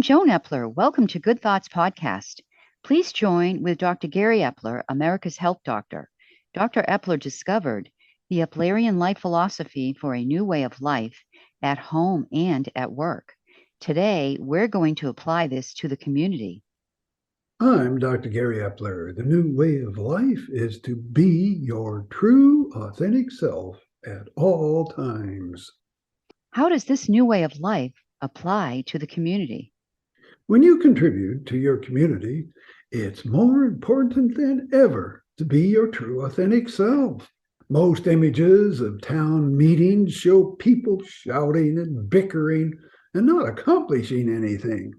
Joan Epler. Welcome to Good Thoughts Podcast. Please join with Dr. Gary Epler, America's Health Doctor. Dr. Epler discovered the Eplerian life philosophy for a new way of life at home and at work. Today, we're going to apply this to the community. I'm Dr. Gary Epler. The new way of life is to be your true, authentic self at all times. How does this new way of life apply to the community? When you contribute to your community, it's more important than ever to be your true, authentic self. Most images of town meetings show people shouting and bickering and not accomplishing anything.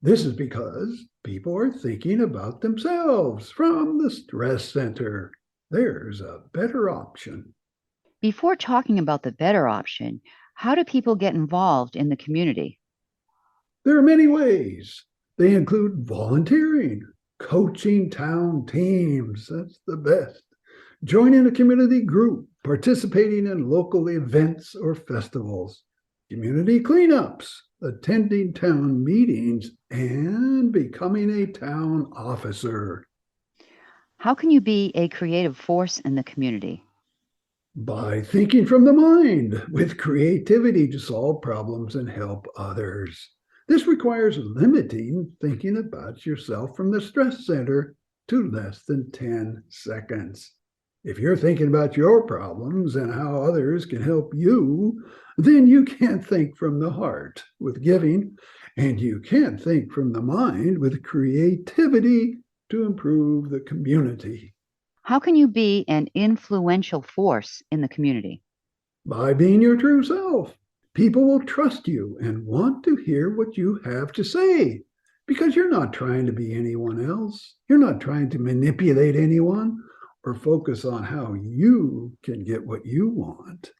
This is because people are thinking about themselves from the stress center. There's a better option. Before talking about the better option, how do people get involved in the community? There are many ways. They include volunteering, coaching town teams, that's the best, joining a community group, participating in local events or festivals, community cleanups, attending town meetings, and becoming a town officer. How can you be a creative force in the community? By thinking from the mind with creativity to solve problems and help others. This requires limiting thinking about yourself from the stress center to less than 10 seconds. If you're thinking about your problems and how others can help you, then you can't think from the heart with giving, and you can't think from the mind with creativity to improve the community. How can you be an influential force in the community? By being your true self. People will trust you and want to hear what you have to say because you're not trying to be anyone else. You're not trying to manipulate anyone or focus on how you can get what you want.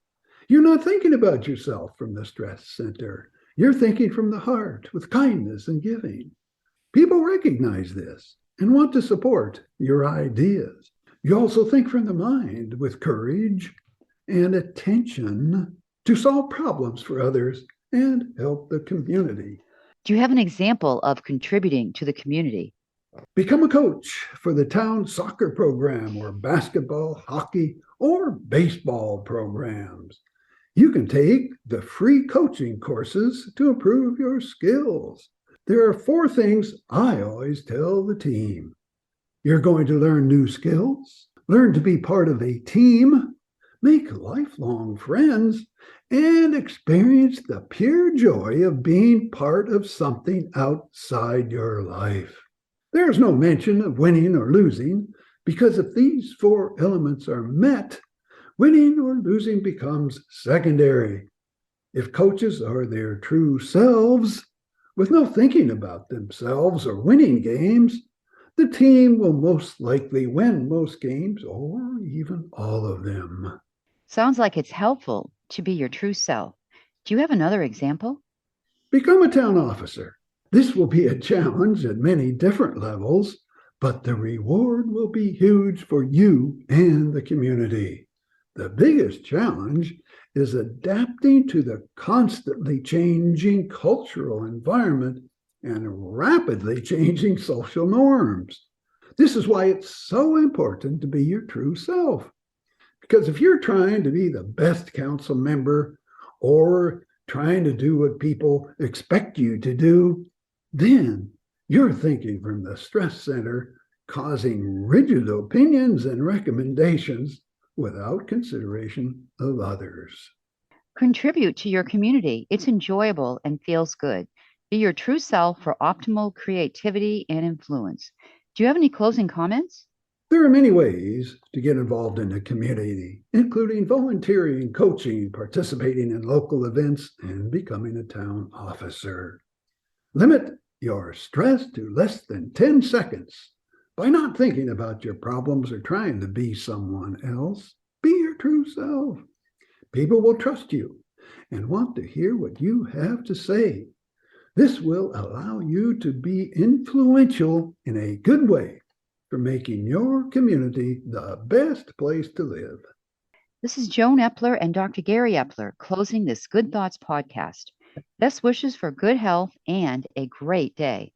You're not thinking about yourself from the stress center. You're thinking from the heart with kindness and giving. People recognize this and want to support your ideas. You also think from the mind with courage and attention to solve problems for others and help the community. Do you have an example of contributing to the community? Become a coach for the town soccer program or basketball, hockey, or baseball programs. You can take the free coaching courses to improve your skills. There are 4 things I always tell the team. You're going to learn new skills, learn to be part of a team, make lifelong friends, and experience the pure joy of being part of something outside your life. There's no mention of winning or losing, because if these 4 elements are met, winning or losing becomes secondary. If coaches are their true selves, with no thinking about themselves or winning games, the team will most likely win most games or even all of them. Sounds like it's helpful to be your true self. Do you have another example? Become a town officer. This will be a challenge at many different levels, but the reward will be huge for you and the community. The biggest challenge is adapting to the constantly changing cultural environment and rapidly changing social norms. This is why it's so important to be your true self. Because if you're trying to be the best council member or trying to do what people expect you to do, then you're thinking from the stress center, causing rigid opinions and recommendations without consideration of others. Contribute to your community. It's enjoyable and feels good. Be your true self for optimal creativity and influence. Do you have any closing comments? There are many ways to get involved in the community, including volunteering, coaching, participating in local events, and becoming a town officer. Limit your stress to less than 10 seconds by not thinking about your problems or trying to be someone else. Be your true self. People will trust you and want to hear what you have to say. This will allow you to be influential in a good way for making your community the best place to live. This is Joan Epler and Dr. Gary Epler closing this Good Thoughts podcast. Best wishes for good health and a great day.